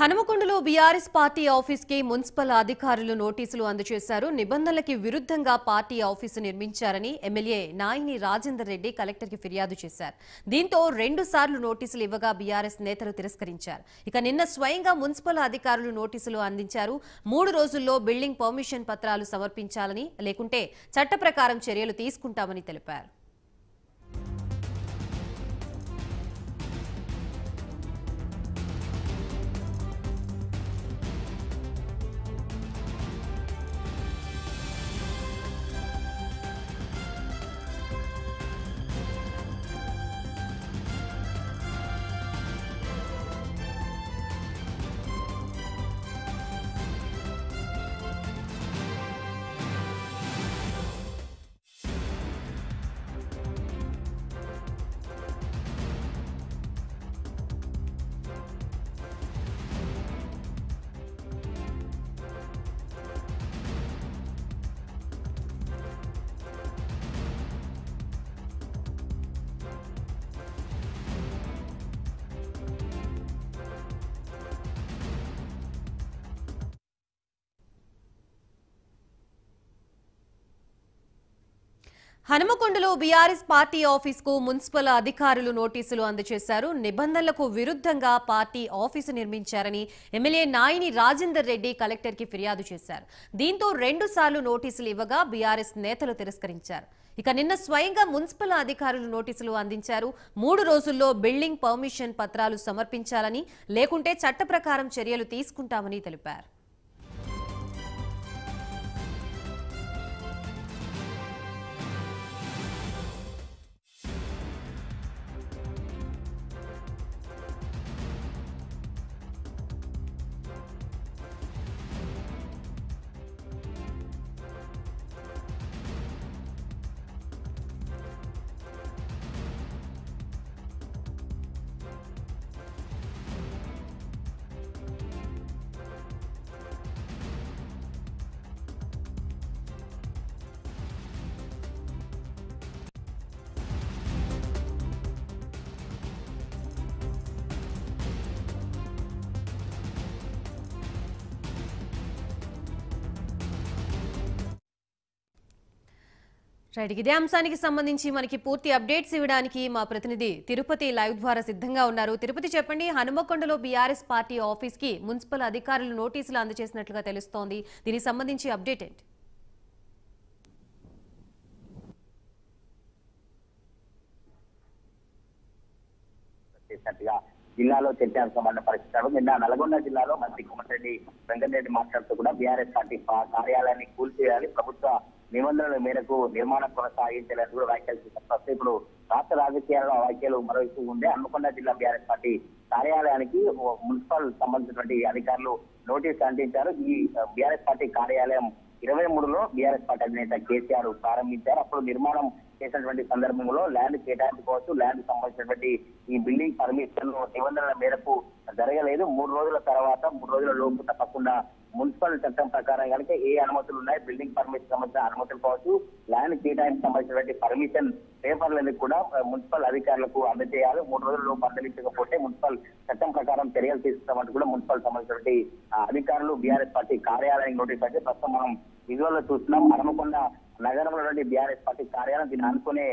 హనుమకొండలో BRS party ఆఫీస్కి municipal అధికారులు నోటీసులు అందజేశారు. నిబంధనలకు విరుద్ధంగా పార్టీ ఆఫీసు నిర్మించారని ఎమ్మెల్యే నాయిని రాజేందర్ రెడ్డి కలెక్టర్కి ఫిర్యాదు చేశారు. దీంతో 2 సార్లు నోటీసులు ఇవ్వగా బీఆర్ఎస్ నేతలు తిరస్కరించారు. ఇక నిన్న స్వయంగా మున్సిపల్ అధికారులు నోటీసులు అందించారు. 3 రోజుల్లో బిల్డింగ్ పర్మిషన్ పత్రాలు సమర్పించాలని, లేకుంటే చట్ట ప్రకారం చర్యలు తీసుకుంటామని తెలిపారు. హనుమకొండలో బీఆర్ఎస్ పార్టీ ఆఫీస్కు మున్సిపల్ అధికారులు నోటీసులు అందజేశారు. నిబంధనలకు విరుద్ధంగా పార్టీ ఆఫీసు నిర్మించారని ఎమ్మెల్యే నాయిని రాజేందర్ రెడ్డి కలెక్టర్కి ఫిర్యాదు చేశారు. దీంతో 2 సార్లు నోటీసులు ఇవ్వగా బీఆర్ఎస్ నేతలు తిరస్కరించారు. ఇక నిన్న స్వయంగా మున్సిపల్ అధికారులు నోటీసులు అందించారు. 3 రోజుల్లో బిల్డింగ్ పర్మిషన్ పత్రాలు సమర్పించాలని, లేకుంటే చట్ట ప్రకారం చర్యలు తీసుకుంటామని తెలిపారు. రైట్, ఇదే అంశానికి సంబంధించి మనకి పూర్తి అప్డేట్స్ ఇవ్వడానికి మా ప్రతినిధి తిరుపతి లైవ్ ద్వారా సిద్ధంగా ఉన్నారు. తిరుపతి, చెప్పండి, హనుమకొండలో బీఆర్ఎస్ పార్టీ ఆఫీస్ కి మున్సిపల్ అధికారులు నోటీసులు అందజేసినట్లుగా తెలుస్తోంది. దీనికి సంబంధించి అప్డేట్ ఏంటి? జిల్లాలో చర్చాంశమైన పరిస్థితులు నిన్న నల్గొండ జిల్లాలో మంత్రి కోమటిరెడ్డి వెంకటరెడ్డి మాట్లాడుతూ కూడా బీఆర్ఎస్ పార్టీ కార్యాలయాన్ని కూల్చేయాలి, ప్రభుత్వ నిబంధనల మేరకు నిర్మాణం కొనసాగించాలని కూడా వ్యాఖ్యలు చేశారు. ఇప్పుడు రాష్ట్ర రాజకీయాల్లో వ్యాఖ్యలు మరోవైపు ఉండే హన్మకొండ జిల్లా బీఆర్ఎస్ పార్టీ కార్యాలయానికి మున్సిపల్ సంబంధించినటువంటి అధికారులు నోటీసు అందించారు. ఈ బీఆర్ఎస్ పార్టీ కార్యాలయం 23లో బీఆర్ఎస్ పార్టీ అధినేత కేసీఆర్ ప్రారంభించారు. అప్పుడు నిర్మాణం చేసినటువంటి సందర్భంలో ల్యాండ్ కేటాయింపు కావచ్చు, ల్యాండ్ సంబంధించినటువంటి ఈ బిల్డింగ్ పర్మిషన్ నిబంధనల మేరకు జరగలేదు. 3 రోజుల తర్వాత 3 రోజుల లోపు తప్పకుండా మున్సిపల్ చట్టం ప్రకారం కనుక ఏ అనుమతులు ఉన్నాయి, బిల్డింగ్ పర్మిషన్ సంబంధించిన అనుమతులు కావచ్చు, ల్యాండ్ కేటాయింపు సంబంధించినటువంటి పర్మిషన్ పేపర్లను కూడా మున్సిపల్ అధికారులకు అందజేయాలి. 3 రోజుల లోపు అందజేయకపోతే మున్సిపల్ చట్టం ప్రకారం చర్యలు తీసుకుంటామంటూ కూడా మున్సిపల్ సంబంధించినటువంటి అధికారులు బీఆర్ఎస్ పార్టీ కార్యాలయానికి నోటీస్ అయితే ప్రస్తుతం మనం విజువల్ లో చూస్తున్నాం. హనుమకొండ నగరంలో బీఆర్ఎస్ పార్టీ కార్యాలయం, దీన్ని అనుకునే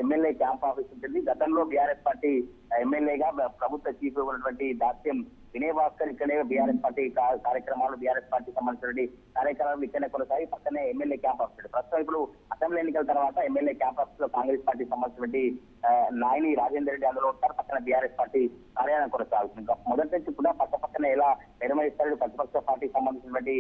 ఎమ్మెల్యే క్యాంప్ ఆఫీస్ ఉంటుంది. గతంలో బీఆర్ఎస్ పార్టీ ఎమ్మెల్యేగా ప్రభుత్వ చీఫ్ ఉన్నటువంటి దాస్యం వినయ్ భాస్కర్ ఇక్కడే బీఆర్ఎస్ పార్టీ కార్యక్రమాలు, బీఆర్ఎస్ పార్టీ సంబంధించిన కార్యక్రమాలు ఇక్కడనే కొనసాగి పక్కనే ఎమ్మెల్యే క్యాంప్ ఆఫీస్. ప్రస్తుతం ఇప్పుడు అసెంబ్లీ ఎన్నికల తర్వాత ఎమ్మెల్యే క్యాంప్ ఆఫీస్ లో కాంగ్రెస్ పార్టీ సంబంధించిన నాయిని రాజేందర్ రెడ్డి అందులో ఉంటారు. పక్కన బీఆర్ఎస్ పార్టీ కార్యాలయం కొనసాగుతుంది. మొదటి నుంచి కూడా పక్కన ఎలా నిర్వహిస్తారు ప్రతిపక్ష పార్టీకి సంబంధించినటువంటి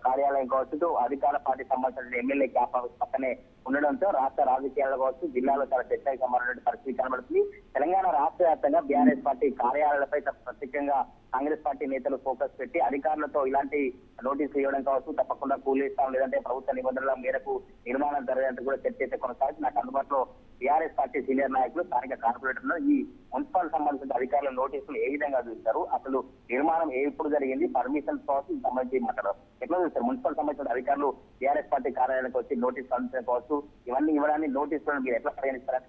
కార్యాలయం కావచ్చు, అధికార పార్టీకి సంబంధించిన ఎమ్మెల్యే క్యాంప్ ఆఫీస్ పక్కనే ఉండడంతో రాష్ట్ర రాజకీయాలు కావచ్చు, జిల్లాలో చాలా చర్చకు సంబంధించిన పరిస్థితి కనబడుతుంది. తెలంగాణ రాష్ట్ర వ్యాప్తంగా బీఆర్ఎస్ పార్టీ కార్యాలయాలపై ప్రత్యేకంగా కాంగ్రెస్ పార్టీ నేతలు ఫోకస్ పెట్టి అధికారులతో ఇలాంటి నోటీసులు ఇవ్వడం కావచ్చు, తప్పకుండా కూలిస్తాం లేదంటే ప్రభుత్వ నిబంధనల మేరకు నిర్మాణం జరగడానికి కూడా చర్చ అయితే కొనసాగుతుంది. నాకు అందుబాటులో బీఆర్ఎస్ పార్టీ సీనియర్ నాయకులు, స్థానిక కార్పొరేటర్లు ఈ మున్సిపల్ సంబంధించిన అధికారుల నోటీసులు ఏ విధంగా చూస్తారు, అసలు నిర్మాణం ఎప్పుడు జరిగింది, పర్మిషన్ కావచ్చు సంబంధించి మాట్లాడారు ఎట్లా చూస్తారు? మున్సిపల్ సంబంధించిన అధికారులు బీఆర్ఎస్ పార్టీ కార్యాలయానికి వచ్చి నోటీసులు అందించడం కావచ్చు, ఇవన్నీ ఇవ్వడాన్ని నోటీసులను మీరు ఎట్లా పరిగణిస్తారా?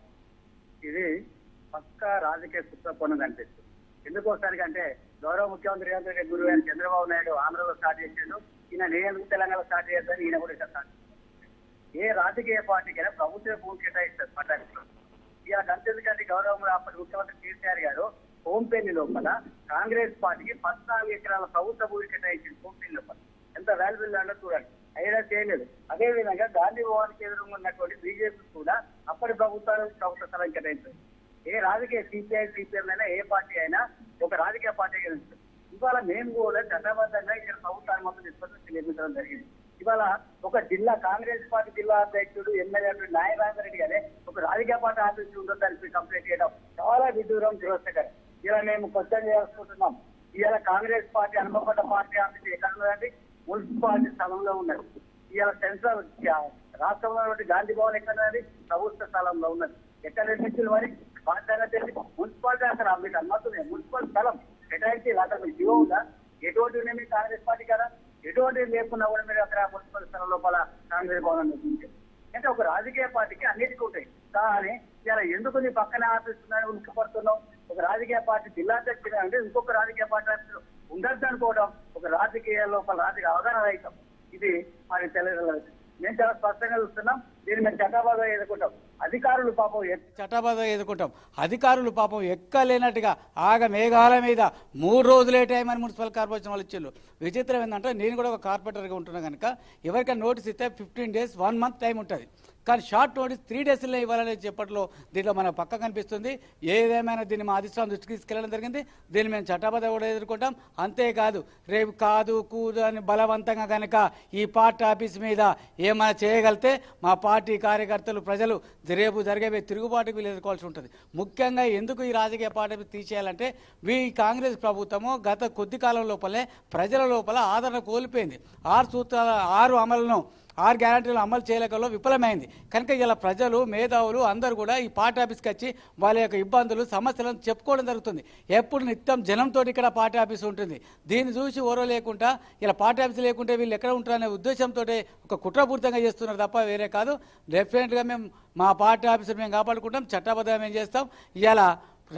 ఇది పక్కా రాజకీయ కుట్రకోణం కనిపిస్తుంది. ఎందుకోసారి అంటే గౌరవ ముఖ్యమంత్రి రేవంత్ రెడ్డి గురువు అయిన చంద్రబాబు నాయుడు ఆంధ్రలో స్టార్ట్ చేశాడు. ఈయన నేను తెలంగాణలో స్టార్ట్ చేద్దాను, ఈయన కూడా ఇక్కడ స్టార్ట్ చేశాడు. ఏ రాజకీయ పార్టీకైనా ప్రభుత్వ భూమి కేటాయిస్తారు పట్టానికి. ఇక అంతేందుకంటే గౌరవ అప్పటి ముఖ్యమంత్రి కేసీఆర్ గారు హోంపల్లి లోపల కాంగ్రెస్ పార్టీకి 14 ఎకరాల ప్రభుత్వ భూమి కేటాయించింది. హోంపల్లి లోపల ఎంత వాల్యుబుల్ ల్యాండ్ చూడండి, అయినా చేయలేదు. అదే విధంగా గాంధీ భవన్కి ఎదురుగా ఉన్నటువంటి బీజేపీ కూడా అప్పటి ప్రభుత్వాలు ప్రభుత్వ స్థలం కేటాయించారు. ఏ రాజకీయ సిపిఐ సిపిఎం అయినా ఏ పార్టీ అయినా ఒక రాజకీయ పార్టీ గెలుస్తుంది. ఇవాళ మేము కూడా చట్టబద్ధంగా ఇక్కడ ప్రభుత్వాన్ని మొత్తం నిష్పత్తి నిర్మించడం జరిగింది. ఇవాళ ఒక జిల్లా కాంగ్రెస్ పార్టీ జిల్లా అధ్యక్షుడు ఎమ్మెల్యే నాయరాజ రెడ్డి గారే ఒక రాజకీయ పార్టీ ఆఫీస్ ఉండొద్దని కంప్లైంట్ చేయడం చాలా విదూరం దురస్థకరం. ఇలా మేము క్వశ్చన్ చేసుకుంటున్నాం. ఇవాళ కాంగ్రెస్ పార్టీ అనుభవపడ్డ పార్టీ ఆఫీస్ ఎక్కడ ఉన్నదండి? మున్సిపాలిటీ స్థలంలో ఉన్నది. ఇవాళ సెంట్రల్ రాష్ట్రంలో గాంధీ భవన్ ఎక్కడ ఉన్నది? ప్రభుత్వ స్థలంలో ఉన్నది. ఎక్కడ నిర్మించారు మరి? బాధ్యతగా తెలిసి మున్సిపాలిటీ అసలు మీకు అనుమతులు మున్సిపల్ స్థలం కేటాయించి అసలు మీకు జీవో ఉందా? ఎటువంటి ఉన్నాయి మీరు కాంగ్రెస్ పార్టీ కదా? ఎటువంటి లేకున్నా కూడా మీరు అక్కడ మున్సిపల్ స్థలం లోపల కాంగ్రెస్ భవనం నిర్మించారు. అంటే ఒక రాజకీయ పార్టీకి అన్నిటికీ ఉంటాయి. కానీ ఇలా ఎందుకు నీ పక్కనే ఆఫీస్ ఉందని ఉనికిపడుతున్నావు? ఒక రాజకీయ పార్టీ జిల్లా అధ్యక్షుడు అంటే ఇంకొక రాజకీయ పార్టీ ఆఫీసు ఉండద్దు అనుకోవడం ఒక రాజకీయ లోపల రాజకీయ అవగాహన రహితం. ఇది మనకి తెలియదు. మేము చాలా స్పష్టంగా చూస్తున్నాం. దీన్ని మేము చట్టబాగా ఎదుర్కొంటాం. అధికారులు పాపం చట్టబాగా ఎదుర్కొంటాం. అధికారులు పాపం ఎక్కలేనట్టుగా మేఘాల మీద 3 రోజులే టైం అని మున్సిపల్ కార్పొరేషన్ వాళ్ళు ఇచ్చారు. విచిత్రం ఏంటంటే నేను కూడా ఒక కార్పొరేటర్గా ఉంటున్నా కనుక ఎవరికైనా నోటీస్ ఇస్తే 15 days 1 month టైం ఉంటుంది. కానీ షార్ట్ నోటీస్ 3 daysలో ఇవ్వాలనే చెప్పట్లో దీంట్లో మన పక్క కనిపిస్తుంది. ఏదేమైనా దీన్ని మా అధిష్టానం దృష్టికి తీసుకెళ్లడం జరిగింది. దీన్ని మేము చట్టబద్ధ కూడా ఎదుర్కొంటాం. అంతేకాదు రేపు కాదు కూదు అని బలవంతంగా కనుక ఈ పార్టీ ఆఫీస్ మీద ఏమైనా చేయగలిగితే మా పార్టీ కార్యకర్తలు ప్రజలు రేపు జరిగే తిరుగుబాటుకు వీళ్ళు ఎదుర్కోవాల్సి ఉంటుంది. ముఖ్యంగా ఎందుకు ఈ రాజకీయ పార్టీ తీసేయాలంటే కాంగ్రెస్ ప్రభుత్వము గత కొద్ది కాలం లోపలే ప్రజల లోపల ఆదరణ కోల్పోయింది. 6 సూత్రాల 6 అమలును 6 గ్యారంటీలు అమలు చేయలేకలో విఫలమైంది. కనుక ఇలా ప్రజలు మేధావులు అందరూ కూడా ఈ పార్టీ ఆఫీస్కి వచ్చి వాళ్ళ యొక్క ఇబ్బందులు సమస్యలను చెప్పుకోవడం జరుగుతుంది. ఎప్పుడు నిత్యం జనంతో ఇక్కడ పార్టీ ఆఫీస్ ఉంటుంది. దీన్ని చూసి ఓరో లేకుండా ఇలా పార్టీ ఆఫీస్ లేకుంటే వీళ్ళు ఎక్కడ ఉంటారనే ఉద్దేశంతో ఒక కుట్రపూరితంగా చేస్తున్నారు తప్ప వేరే కాదు. డెఫినెట్గా మేము మా పార్టీ ఆఫీసులు మేము కాపాడుకుంటాం. చట్టబద్ధంగా మేము చేస్తాం. ఇలా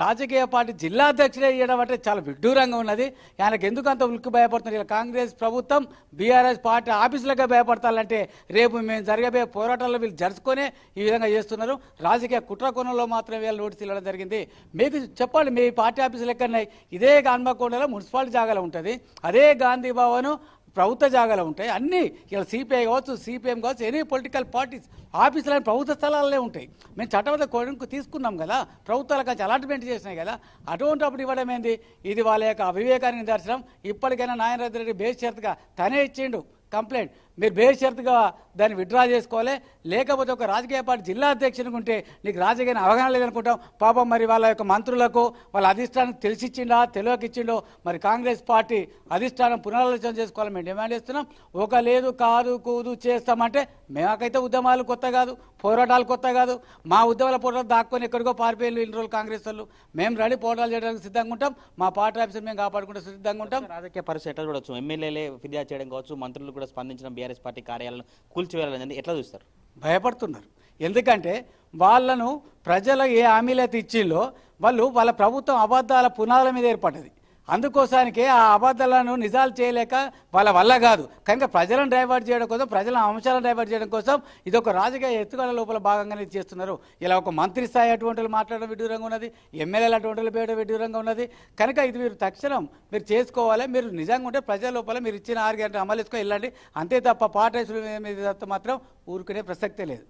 రాజకీయ పార్టీ జిల్లా అధ్యక్షుడే ఇవ్వడం అంటే చాలా విడ్డూరంగా ఉన్నది. ఆయనకు ఎందుకు అంత ఉలిక్కి భయపడుతున్నారు? ఇలా కాంగ్రెస్ ప్రభుత్వం బీఆర్ఎస్ పార్టీ ఆఫీసులకే భయపడతారంటే రేపు మేము జరిగే పోరాటాల్లో వీళ్ళు జరుచుకొనే ఈ విధంగా చేస్తున్నారు. రాజకీయ కుట్ర కోణంలో మాత్రమే వీళ్ళు నోటీసులు ఇవ్వడం జరిగింది. మీకు చెప్పండి, మీ పార్టీ ఆఫీసులు ఎక్కడున్నాయి? ఇదే హన్మకొండలో మున్సిపాలిటీ జాగాలో ఉంటుంది. అదే గాంధీ భవన్ ప్రభుత్వ జాగాలు ఉంటాయి. అన్నీ ఇలా సిపిఐ కావచ్చు, సిపిఎం కావచ్చు, ఎనీ పొలిటికల్ పార్టీస్ ఆఫీసులని ప్రభుత్వ స్థలాలనే ఉంటాయి. మేము చట్టబద్ధ కొడుకు తీసుకున్నాం కదా, ప్రభుత్వాలకు వచ్చి అలాట్మెంట్ చేసినాయి కదా, అటువంటిప్పుడు ఇవ్వడం ఏంది? ఇది వాళ్ళ యొక్క అవివేకానికి నిదర్శనం. ఇప్పటికైనా నారాయణ రెడ్డి బేషరతుగా తనే ఇచ్చిండు కంప్లైంట్. మీరు బేషరతుగా దాన్ని విత్డ్రా చేసుకోవాలి. లేకపోతే ఒక రాజకీయ పార్టీ జిల్లా అధ్యక్షునికి ఉంటే నీకు రాజకీయ అవగాహన లేదనుకుంటాం. పాపం మరి వాళ్ళ యొక్క మంత్రులకు వాళ్ళ అధిష్టానానికి తెలిసిచ్చిండా తెలియకిచ్చిండో మరి కాంగ్రెస్ పార్టీ అధిష్టానం పునరాలోచన చేసుకోవాలని మేము డిమాండ్ చేస్తున్నాం. ఒక లేదు కాదు కూదు చేస్తామంటే మేమాకైతే ఉద్యమాలు కొత్త కాదు, పోరాటాలు కొత్త కాదు. మా ఉద్యమాల పోరాటాలు దాక్కొని ఎక్కడికో పారిపోయి ఇన్ని రోజులు కాంగ్రెస్ వాళ్ళు. మేము రెడీ పోరాటాలు చేయడానికి సిద్ధంగా ఉంటాం. మా పార్టీ ఆఫీసులు మేము కాపాడుకుంటే సిద్ధంగా ఉంటాం. రాజకీయ పరిస్థితి ఎట్లా చూడొచ్చు? ఎమ్మెల్యేలే ఫిర్యాదు చేయడం కావచ్చు, మంత్రులు కూడా స్పందించడం, బీఆర్ఎస్ పార్టీ కార్యాలయాలను కూల్చివేయాలని ఎట్లా చూస్తారు? భయపడుతున్నారు. ఎందుకంటే వాళ్ళను ప్రజలు ఏ హామీలైతే ఇచ్చిందో వాళ్ళ ప్రభుత్వం అబద్ధాల పునాదుల మీద ఏర్పడ్డది. అందుకోసానికే ఆ అబద్ధాలను నిజాలు చేయలేక వాళ్ళ వల్ల కాదు. కనుక ప్రజలను డైవర్ట్ చేయడం కోసం, ప్రజల అంశాలను డైవర్ట్ చేయడం కోసం ఇదొక రాజకీయ ఎత్తుగడ లోపల భాగంగానే చేస్తున్నారు. ఇలా ఒక మంత్రి స్థాయి అటువంటి వాళ్ళు మాట్లాడడం విడ్డూరంగా ఉన్నది, ఎమ్మెల్యేలు అటువంటి వాళ్ళు పేయడం విడ్డూరంగా ఉన్నది. కనుక ఇది మీరు తక్షణం మీరు చేసుకోవాలి. మీరు నిజంగా ఉంటే ప్రజల లోపల మీరు ఇచ్చిన 6 గంటలు అమలు చేసుకొని వెళ్ళండి. అంతే తప్ప పార్టీ మీద మాత్రం ఊరుకునే ప్రసక్తే లేదు.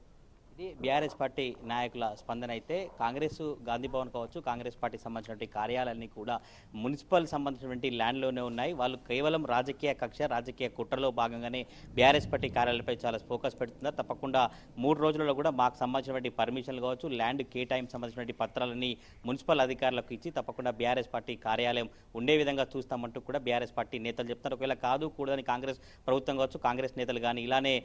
ఇది బీఆర్ఎస్ పార్టీ నాయకుల స్పందన. అయితే కాంగ్రెస్ గాంధీ భవన్ కావచ్చు, కాంగ్రెస్ పార్టీకి సంబంధించినటువంటి కార్యాలయాలన్నీ కూడా మున్సిపల్ సంబంధించినటువంటి ల్యాండ్లోనే ఉన్నాయి. వాళ్ళు కేవలం రాజకీయ కక్ష, రాజకీయ కుట్రలో భాగంగానే బీఆర్ఎస్ పార్టీ కార్యాలయాలపై చాలా ఫోకస్ పెడుతున్నారు. తప్పకుండా 3 రోజులలో కూడా మాకు సంబంధించినటువంటి పర్మిషన్లు కావచ్చు, ల్యాండ్ కేటాయింపు సంబంధించినటువంటి పత్రాలని మున్సిపల్ అధికారులకు ఇచ్చి తప్పకుండా బీఆర్ఎస్ పార్టీ కార్యాలయం ఉండే విధంగా చూస్తామంటూ కూడా బీఆర్ఎస్ పార్టీ నేతలు చెప్తున్నారు. ఒకవేళ కాదు కూడదని కాంగ్రెస్ ప్రభుత్వం కావచ్చు, కాంగ్రెస్ నేతలు కానీ ఇలానే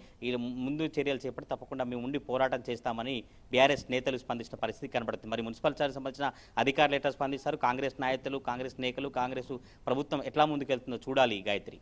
ముందు చర్యలు చేపట్టి తప్పకుండా మేము ఉండి పోరాటం చేస్తామని బీఆర్ఎస్ నేతలు స్పందించిన పరిస్థితి కనబడుతుంది. మరి మున్సిపల్ శాఖకు సంబంధించిన అధికారులు ఎట్లా స్పందిస్తారు, కాంగ్రెస్ నాయకులు, కాంగ్రెస్ నేతలు, కాంగ్రెస్ ప్రభుత్వం ఎట్లా ముందుకెళ్తుందో చూడాలి. గాయత్రి.